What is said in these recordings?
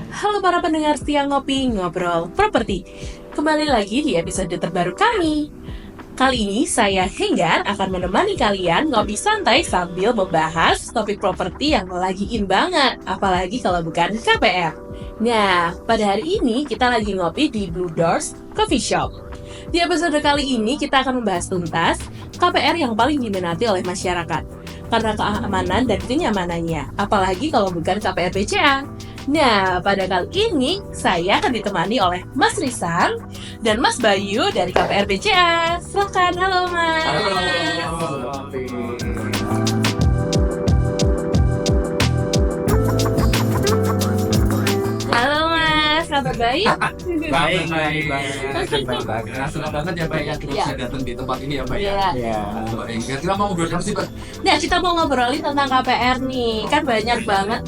Halo para pendengar setia ngopi ngobrol properti. Kembali lagi di episode terbaru kami. Kali ini saya Henggar akan menemani kalian ngopi santai sambil membahas topik properti yang lagi in banget, apalagi kalau bukan KPR. Nah, pada hari ini kita lagi ngopi di Blue Doors Coffee Shop. Di episode kali ini kita akan membahas tuntas KPR yang paling diminati oleh masyarakat karena keamanan dan kenyamanannya, apalagi kalau bukan KPR BCA. Nah, pada kali ini saya akan ditemani oleh Mas Risang dan Mas Bayu dari KPR BCA. Silakan, halo Mas. Halo Mas, kabar baik? Baik. Senang banget ya Pak ya kita bisa datang di tempat ini ya Pak ya. Iya. Baik. Kita mau ngobrol apa sih Pak? Nah, kita mau ngobrolin tentang KPR nih. Kan banyak banget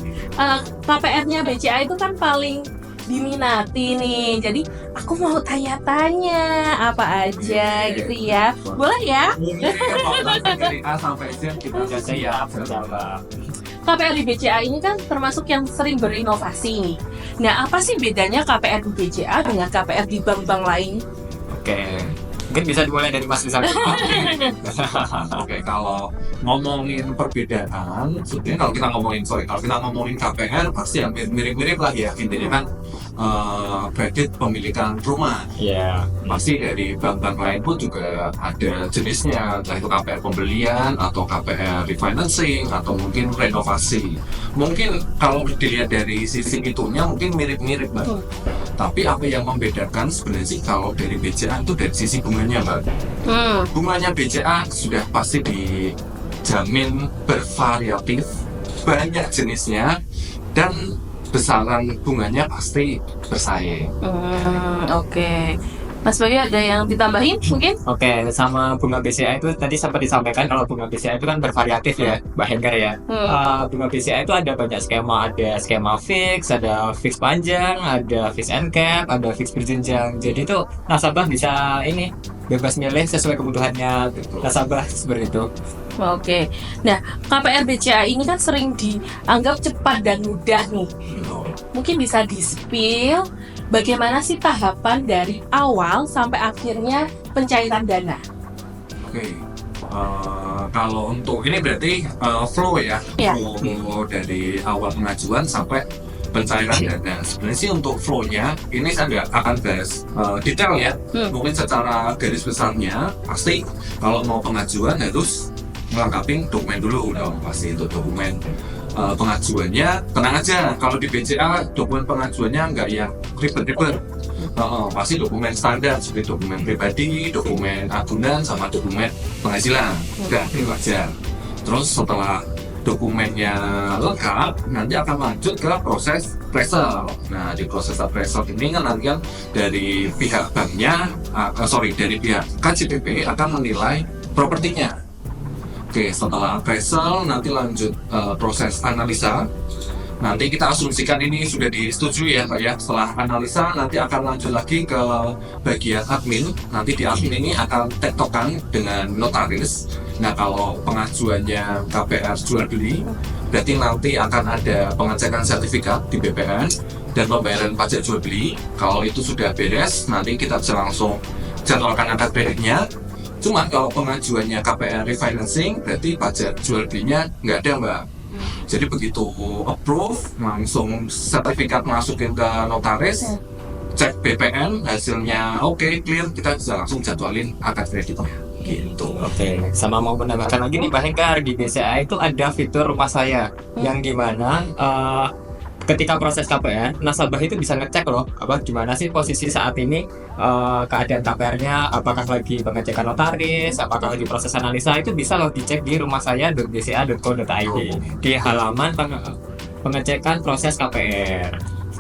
KPR-nya BCA itu kan paling diminati nih. Jadi aku mau tanya-tanya apa aja gitu ya. Boleh ya? Dari A sampai Z kita udah siap menjawab. KPR di BCA ini kan termasuk yang sering berinovasi nih. Nah, apa sih bedanya KPR di BCA dengan KPR di bank-bank lain? Oke. Mungkin bisa dimulai dari Mas Rizal. Oke, kalau ngomongin perbedaan, sebenarnya kalau kita ngomongin KPR pasti hampir mirip-mirip lah ya, intinya kan kredit pemilikan rumah. Iya. Pasti dari bank-bank lain pun juga ada jenisnya, entah itu KPR pembelian atau KPR refinancing atau mungkin renovasi. Mungkin kalau dilihat dari sisi itunya mungkin mirip-mirip Mbak. Tapi apa yang membedakan sebenarnya sih kalau dari BCA itu dari sisi bunganya Mbak. Bunganya BCA sudah pasti dijamin bervariatif, banyak jenisnya, dan besaran bunganya pasti bersaing. Oke. Mas Bayu ada yang ditambahin mungkin? Oke, sama bunga BCA itu tadi sempat disampaikan kalau bunga BCA itu kan bervariatif ya, Mbak Henggar ya. Bunga BCA itu ada banyak skema, ada skema fix, ada fix panjang, ada fix and cap, ada fix berjenjang. Jadi itu nasabah bisa ini bebas milih sesuai kebutuhannya nasabah seperti itu. Oke. Nah, KPR BCA ini kan sering dianggap cepat dan mudah nih. Mungkin bisa di-spill bagaimana sih tahapan dari awal sampai akhirnya pencairan dana? Oke. Kalau untuk ini berarti flow ya, Iya. flow dari awal pengajuan sampai pencairan dana. Sebenarnya sih untuk flow-nya ini saya nggak akan bahas detail ya. Mungkin secara garis besarnya pasti kalau mau pengajuan harus melengkapi dokumen dulu dong, pasti itu dokumen pengajuannya. Tenang aja, kalau di BCA dokumen pengajuannya nggak yang ribet-ribet. Pasti dokumen standar seperti dokumen pribadi, dokumen agunan, sama dokumen penghasilan. Udah, itu aja. Terus setelah dokumennya lengkap, nanti akan lanjut ke proses appraisal. Nah, di proses appraisal ini kan nanti kan dari pihak banknya, dari pihak KJPP akan menilai propertinya. Oke, setelah appraisal nanti lanjut proses analisa. Nanti kita asumsikan ini sudah disetujui ya Pak ya. Setelah analisa nanti akan lanjut lagi ke bagian admin. Nanti di admin ini akan tektokan dengan notaris. Nah, kalau pengajuannya KPR jual beli, berarti nanti akan ada pengecekan sertifikat di BPN dan pembayaran pajak jual beli. Kalau itu sudah beres, nanti kita bisa langsung jadwalkan akad kreditnya. Cuman kalau pengajuannya KPR refinancing, berarti pajak jual belinya nggak ada Mbak. Jadi begitu approve, langsung sertifikat masukin ke notaris, cek BPN, hasilnya oke, clear, kita bisa langsung jadwalin akad kreditnya. Gitu. Oke, sama mau menambahkan lagi nih Mbak Henggar, di BCA itu ada fitur rumah saya yang dimana ketika proses KPR, nasabah itu bisa ngecek loh gimana sih posisi saat ini keadaan KPR-nya, apakah lagi pengecekan notaris, apakah lagi proses analisa, itu bisa loh dicek di rumahsaya.bca.co.id di halaman pengecekan proses KPR.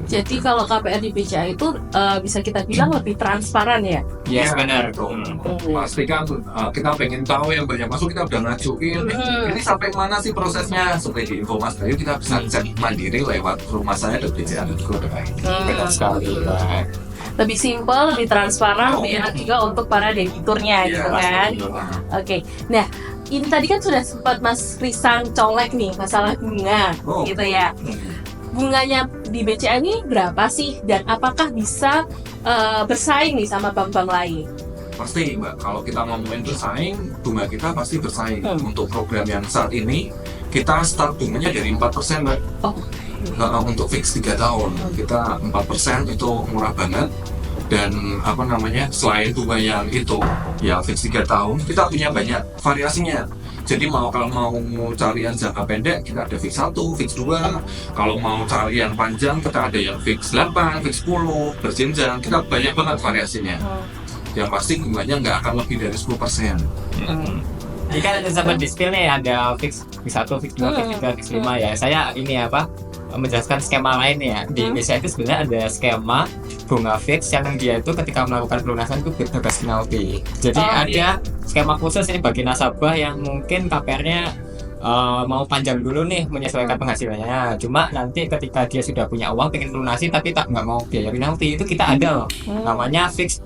Jadi kalau KPR di BCA itu bisa kita bilang lebih transparan ya? Yes, benar. Pasti kan kita pengen tahu yang banyak masuk, kita udah ngajuin ini sampai mana sih prosesnya. Seperti di info Mas Bayu kita bisa cek mandiri lewat rumah saya .bca.co.id. Benar sekali, Pak. Lebih simpel, lebih transparan, lebih enak juga untuk para debiturnya gitu kan? Oke. Nah, ini tadi kan sudah sempat Mas Risang colek nih masalah bunga gitu ya. Bunganya di BCA ini berapa sih, dan apakah bisa bersaing nih sama bank-bank lain? Pasti Mbak, kalau kita ngomongin bersaing, bunga kita pasti bersaing. Untuk program yang saat ini kita start bunganya dari 4% Mbak. Untuk fix 3 tahun kita 4%, itu murah banget. Dan selain bunga yang itu ya fix 3 tahun, kita punya banyak variasinya. Jadi kalau mau cari yang jangka pendek, kita ada fix 1, fix 2. Kalau mau cari yang panjang, kita ada yang fix 8, fix 10, berjenjang. Kita banyak banget variasinya. Yang pasti bunganya nggak akan lebih dari 10%. Jadi kan sama di spill nih, ada fix 1, fix 2, fix 3, fix 5 ya. Saya menjelaskan skema lain ya. Di Indonesia itu sebenarnya ada skema bunga fix yang dia itu ketika melakukan pelunasan itu bebas penalti. Jadi ada skema khusus ini bagi nasabah yang mungkin KPR-nya mau panjang dulu nih menyesuaikan penghasilannya. Cuma nanti ketika dia sudah punya uang pengen lunasi tapi nggak mau biaya penalti, itu kita ada loh. Namanya fix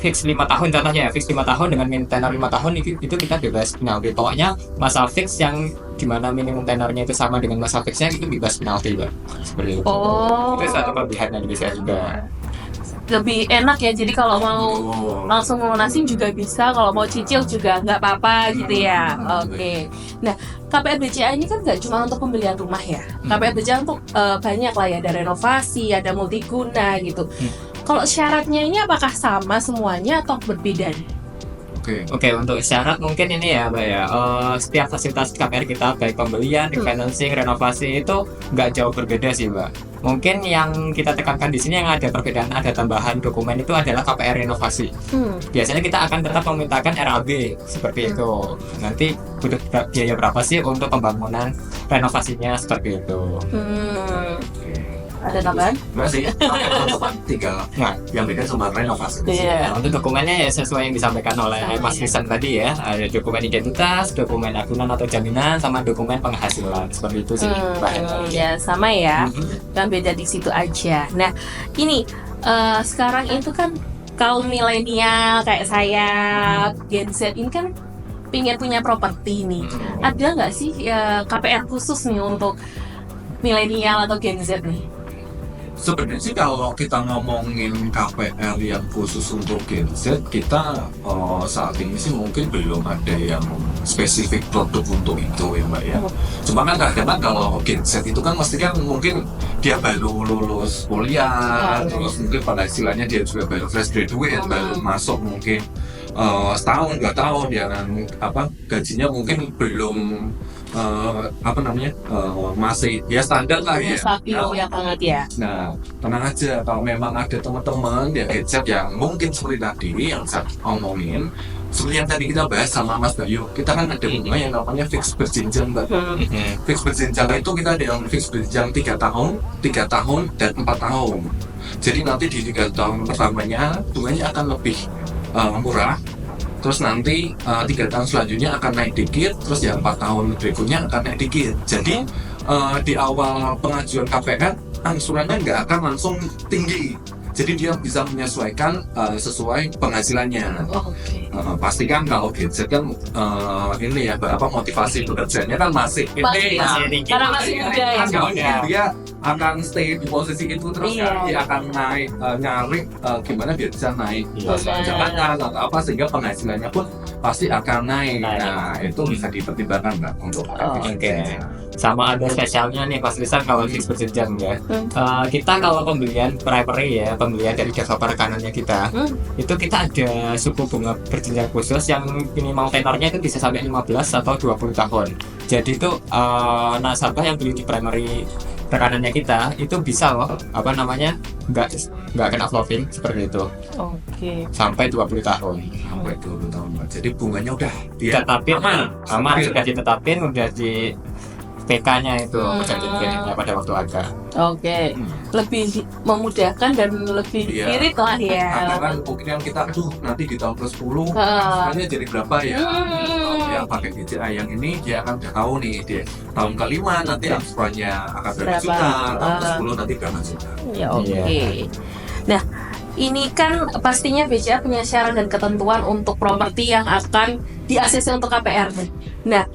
5 tahun contohnya ya, fix 5 tahun dengan tenor 5 tahun itu kita bebas penalti. Pokoknya masa fix yang dimana minimum tenornya itu sama dengan masa fixnya itu bebas penalti Mbak. Seperti itu. Itu satu kelebihan yang bisa juga. Lebih enak ya, jadi kalau mau langsung melunasin juga bisa, kalau mau cicil juga nggak apa-apa gitu ya. Oke. Nah, KPR BCA ini kan nggak cuma untuk pembelian rumah ya. KPR BCA untuk banyak lah ya, ada renovasi, ada multiguna gitu. Kalau syaratnya ini apakah sama semuanya atau berbeda? Oke, untuk syarat mungkin ini ya Mbak ya, setiap fasilitas KPR kita baik pembelian, refinancing, renovasi itu nggak jauh berbeda sih Mbak. Mungkin yang kita tekankan di sini yang ada perbedaan, ada tambahan dokumen itu adalah KPR renovasi. Biasanya kita akan tetap memintakan RAB seperti itu. Nanti butuh biaya berapa sih untuk pembangunan renovasinya seperti itu. Ada tambahan? Masih tinggal yang beda cuma renovasi. Untuk dokumennya ya sesuai yang disampaikan oleh Mas Risan tadi ya. Ada dokumen identitas, dokumen agunan atau jaminan, sama dokumen penghasilan. Seperti itu sih bahannya. Ya sama ya, kan beda di situ aja. Nah ini sekarang itu kan kaum milenial kayak saya, Gen Z ini kan pengen punya properti nih. Ada nggak sih KPR khusus nih untuk milenial atau Gen Z nih? Sebenarnya sih kalau kita ngomongin KPR yang khusus untuk Gen Z, kita saat ini sih mungkin belum ada yang spesifik produk untuk itu ya Mbak ya. Cuma kan kadang-kadang kalau Gen Z itu kan mesti kan mungkin dia baru lulus kuliah, terus mungkin pada istilahnya dia juga baru fresh graduate, baru masuk mungkin setahun 2 tahun ya kan, gajinya mungkin belum masih ya standar lah ya. Stabil ya banget ya. Nah, tenang aja, kalau memang ada teman-teman ya gadget yang mungkin seperti tadi yang saya omongin, seperti yang tadi kita bahas sama Mas Bayu, kita kan ada bunga yang namanya fix berjenjang Mbak. Fix berjenjang itu kita ada yang fix berjenjang 3 tahun, 3 tahun, dan 4 tahun. Jadi nanti di 3 tahun pertamanya bunganya akan lebih murah. Terus nanti 3 tahun selanjutnya akan naik dikit, terus ya 4 tahun berikutnya akan naik dikit. Jadi di awal pengajuan KPR angsurannya nggak akan langsung tinggi. Jadi dia bisa menyesuaikan sesuai penghasilannya. Pastikan kalau gadget kan ini ya motivasi bekerjanya kan masih ini karena masih muda ya. Dia akan stay di posisi itu terus dia akan naik nyari gimana biar bisa naik jabatan atau apa sehingga penghasilannya pun pasti akan naik. Nah itu bisa dipertimbangkan Mbak untuk sama ada spesialnya nih Mas Rizal kalau fix berjenjang ya. Kita kalau pembelian primary ya, pembelian dari developer kanannya kita, itu kita ada suku bunga berjenjang khusus yang minimal tenornya itu bisa sampai 15 atau 20 tahun. Jadi itu nasabah yang beli di primary rekanannya kita itu bisa loh nggak kena floating seperti itu. Sampai 20 tahun. Sampai 20 tahun Mbak. Jadi bunganya udah ditetapin aman sudah ditetapin, udah di PK-nya itu perjanjiannya pada waktu ada. Lebih memudahkan dan lebih irit lah ya. Karena kan mungkin kita nanti di tahun ke-10 sebenarnya jadi berapa ya. Yang pakai BCA yang ini dia akan udah tahu nih di tahun ke-5 nanti angsurannya akan berapa juta, tahun ke-10 nanti berapa juta. Nah, ini kan pastinya BCA punya syarat dan ketentuan untuk properti yang akan di-ACC untuk KPR. Nah,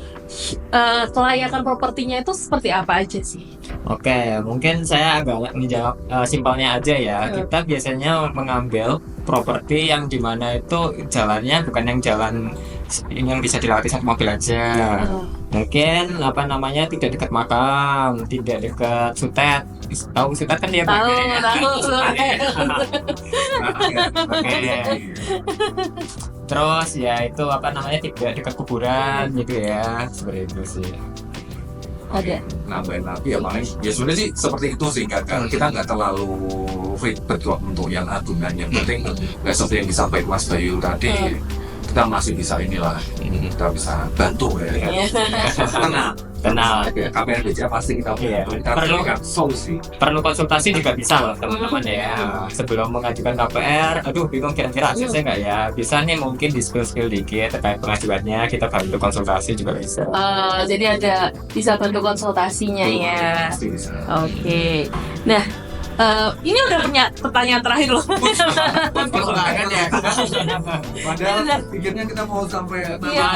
kelayakan propertinya itu seperti apa aja sih? Oke, mungkin saya agak menjawab simpelnya aja ya. Kita biasanya mengambil properti yang dimana itu jalannya bukan yang jalan yang bisa dilewati satu mobil aja. Mungkin apa namanya tidak dekat makam, tidak dekat sutet. Tahu sutet kan dia Tahu, pakai ya? tahu. Oke. Terus ya itu apa namanya tidak dekat kuburan gitu ya. Seperti itu sih. Ada. Nambahin lagi ya paling ya sebenarnya sih seperti itu sih kan kita nggak terlalu ribet kok untuk yang adunan, yang penting nggak seperti yang disampaikan Mas Bayu tadi, kita masih bisa inilah, kita bisa bantu ya. Kenal. KPR BCA pasti kita Iya. kita Perlu. berikan solusi. Perlu konsultasi juga bisa loh teman-teman ya. Sebelum mengajukan KPR, aduh bingung kira-kira aksesnya nggak ya. Bisa nih mungkin di skill dikit terkait pengajuannya, kita bantu konsultasi juga bisa. Jadi ada bisa bantu konsultasinya ya. Pasti bisa. Oke. Nah, ini udah punya pertanyaan terakhir loh. Perkembangan ya. Padahal pikirnya kita mau sampai Iya.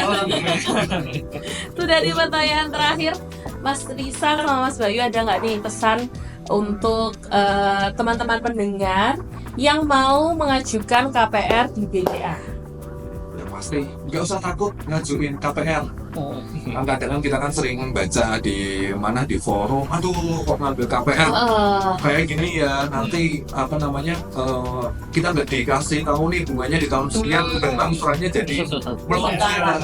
Sudah di pertanyaan terakhir, Mas Risa sama Mas Bayu, ada nggak nih pesan untuk teman-teman pendengar yang mau mengajukan KPR di BCA? Ya pasti nggak usah takut ngajuin KPR. Kadang-kadang kita kan sering membaca di mana di forum, aduh kok ngambil KPR kayak gini ya, nanti apa namanya kita nggak dikasih tahu nih bunganya di tahun sekian, tentang suratnya jadi melonjak.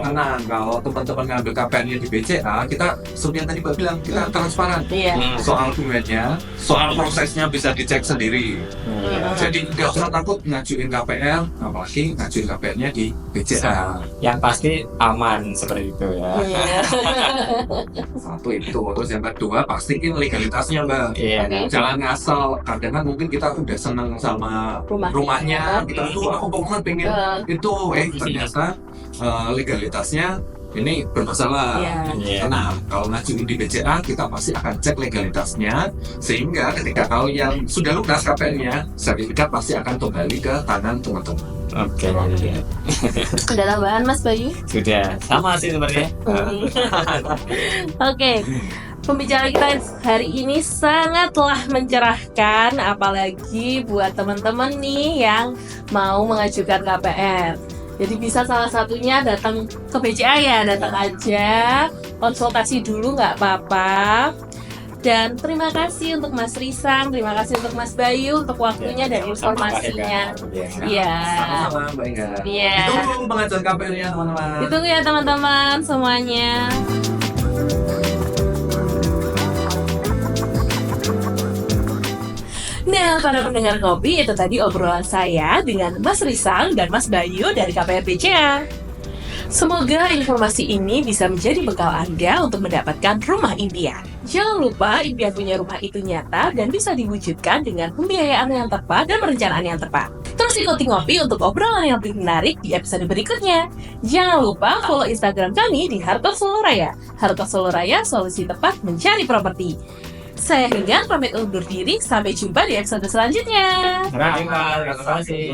Tenang, kalau teman-teman ngambil KPR-nya di BCA, kita seperti yang tadi Mbak bilang, kita transparan. Iya. Soal bunganya, soal prosesnya bisa dicek sendiri. Jadi nggak usah takut ngajuin KPR, apalagi ngajuin KPR-nya di BCA. Yang pasti aman seperti itu ya. Iya. Satu itu, terus yang kedua pastiin legalitasnya Mbak. Iya. Jangan ngasal, kadang kan mungkin kita udah seneng sama rumahnya, kita tuh aku pokoknya pengen itu, ternyata legalitasnya ini bermasalah. Iya. Nah, kalau ngajuin di BCA kita pasti akan cek legalitasnya, sehingga ketika kalau yang sudah lunas KPR-nya, sertifikat pasti akan kembali ke tangan teman-teman. Oke. Ada tambahan Mas Bayu? Sudah sama sih sebenarnya. Oke. Pembicaraan kita hari ini sangatlah mencerahkan, apalagi buat teman-teman nih yang mau mengajukan KPR. Jadi bisa salah satunya datang ke BCA ya, datang aja, konsultasi dulu nggak apa-apa. Dan terima kasih untuk Mas Risang, terima kasih untuk Mas Bayu untuk waktunya dan informasinya. Iya. Sama-sama Mbak Inga. Iya. Ditunggu pengajuan KPR-nya teman-teman. Ditunggu ya teman-teman semuanya. Nah, para pendengar Ngopi, itu tadi obrolan saya dengan Mas Risang dan Mas Bayu dari KPR BCA. Semoga informasi ini bisa menjadi bekal Anda untuk mendapatkan rumah impian. Jangan lupa impian punya rumah itu nyata dan bisa diwujudkan dengan pembiayaan yang tepat dan perencanaan yang tepat. Terus ikuti Ngopi untuk obrolan yang lebih menarik di episode berikutnya. Jangan lupa follow Instagram kami di Harta Solo Raya. Harta Solo Raya, solusi tepat mencari properti. Saya Henggan pamit undur diri, sampai jumpa di episode selanjutnya. Terima kasih.